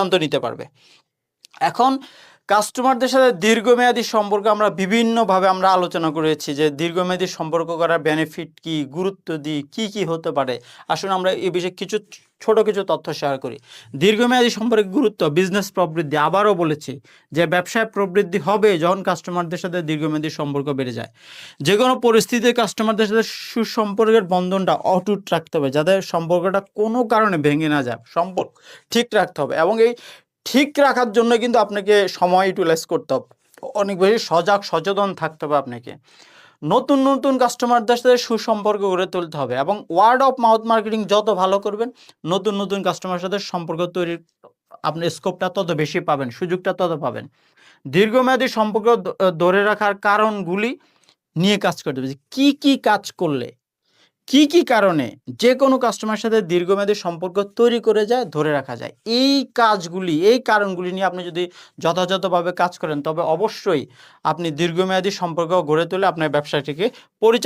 সিদ্ধান্ত নিতে পারবে। এখন কাস্টমারদের সাথে দীর্ঘমেয়াদী সম্পর্ক আমরা বিভিন্নভাবে আমরা আলোচনা করেছি যে দীর্ঘমেয়াদী সম্পর্ক করার বেনিফিট কি, গুরুত্ব দিই, কি হতে পারে। আসুন আমরা এই বিষয়ে ছোট কিছু তথ্য শেয়ার করি। দীর্ঘমেয়াদী সম্পর্কের গুরুত্ব, বিজনেস প্রবৃদ্ধি। আবারও বলেছি যে ব্যবসায় প্রবৃদ্ধি হবে যখন কাস্টমারদের সাথে দীর্ঘমেয়াদী সম্পর্ক বেড়ে যায়। যে কোনো পরিস্থিতিতে কাস্টমারদের সাথে সুসম্পর্কের বন্ধনটা অটুট রাখতে হবে, যাতে সম্পর্কটা কোনো কারণে ভেঙে না যায়। সম্পর্ক ঠিক রাখতে হবে এবং এই ঠিক রাখার জন্য কিন্তু আপনাকে সময় ইউটিলাইজ করতে হবে, অনেক বেশি সচেতন থাকতে হবে আপনাকে। নতুন কাস্টমারদের সাথে সুসম্পর্ক গড়ে তুলতে হবে এবং ওয়ার্ড অফ মাউথ মার্কেটিং যত ভালো করবেন, নতুন কাস্টমারের সাথে সম্পর্ক তৈরির আপনি স্কোপটা তত বেশি পাবেন, সুযোগটা তত পাবেন। দীর্ঘমেয়াদী সম্পর্ক ধরে রাখার কারণগুলি নিয়ে কাজ করতে হবে। কি কাজ করলে, কি কারণে যে কোনো কাস্টমারের সাথে দীর্ঘমেয়াদী সম্পর্ক তৈরি করে যায়, ধরে রাখা যায়। এই কারণগুলি নিয়ে আপনি যদি যথাযথভাবে কাজ করেন, তবে অবশ্যই আপনি দীর্ঘমেয়াদী সম্পর্ক গড়ে তুলে আপনার ব্যবসাটিকে পরিচালনা